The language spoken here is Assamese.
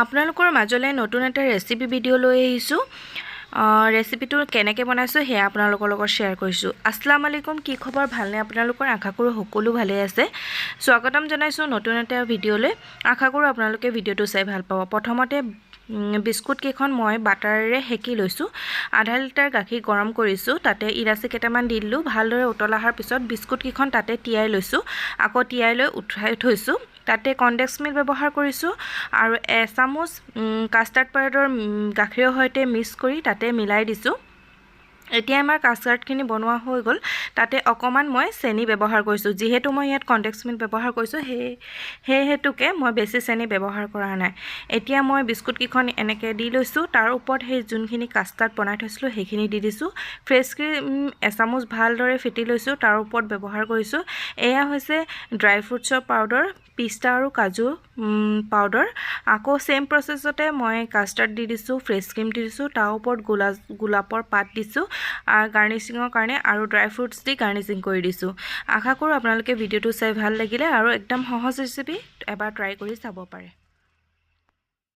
আপোনালোকৰ মাজলৈ নতুন এটা ৰেচিপি ভিডিঅ' লৈ আহিছোঁ। ৰেচিপিটো কেনেকৈ বনাইছোঁ সেয়া আপোনালোকৰ লগত শ্বেয়াৰ কৰিছোঁ। আসসালামু আলাইকুম, কি খবৰ? ভালনে আপোনালোকৰ? আশা কৰোঁ সকলো ভালেই আছে। স্বাগতম জনাইছোঁ নতুন এটা ভিডিঅ'লৈ। আশা কৰোঁ আপোনালোকে ভিডিঅ'টো চাই ভাল পাব। প্ৰথমতে বিস্কুট কেইখন মই বাটাৰেৰে সেকি লৈছোঁ। আধা লিটাৰ গাখীৰ গৰম কৰিছোঁ, তাতে ইলাচি কেইটামান দি দিলোঁ। ভালদৰে উতল অহাৰ পিছত বিস্কুট কেইখন তাতে তিয়াই লৈছোঁ, আকৌ তিয়াই লৈ উঠাই থৈছোঁ। তাতে কনডেন্স মিল্ক ব্যৱহাৰ কৰিছোঁ আৰু এচামুচ কাষ্টাৰ্ড পাউডাৰ গাখীৰৰ সৈতে মিক্স কৰি তাতে মিলাই দিছোঁ। এতিয়া আমাৰ কাষ্টাৰ্ডখিনি বনোৱা হৈ গ'ল। তাতে অকণমান মই চেনি ব্যৱহাৰ কৰিছোঁ, যিহেতু মই ইয়াত কনডেন্স মিল্ক ব্যৱহাৰ কৰিছোঁ সেই হেতুকে মই বেছি চেনি ব্যৱহাৰ কৰা নাই। এতিয়া মই বিস্কুট কেইখন এনেকৈ দি লৈছোঁ, তাৰ ওপৰত সেই যোনখিনি কাষ্টাৰ্ড বনাই থৈছিলোঁ সেইখিনি দি দিছোঁ। ফ্ৰেছ ক্ৰীম এচামুচ ভালদৰে ফেটি লৈছোঁ, তাৰ ওপৰত ব্যৱহাৰ কৰিছোঁ। এয়া হৈছে ড্ৰাই ফ্ৰুটছৰ পাউডাৰ, পিস্তা আৰু কাজু পাউডাৰ। আকৌ সেম প্ৰচেছতে মই কাষ্টাৰ্ড দি দিছোঁ, ফ্ৰেছ ক্ৰীম দি দিছোঁ, তাৰ ওপৰত গোলাপৰ পাত দিছোঁ গাৰ্নিচিঙৰ কাৰণে, আৰু ড্ৰাই ফ্ৰুটছ দি গাৰ্নিচিং কৰি দিছোঁ। আশা কৰোঁ আপোনালোকে ভিডিঅ'টো চাই ভাল লাগিলে, আৰু একদম সহজ ৰেচিপি, এবাৰ ট্ৰাই কৰি চাব পাৰে।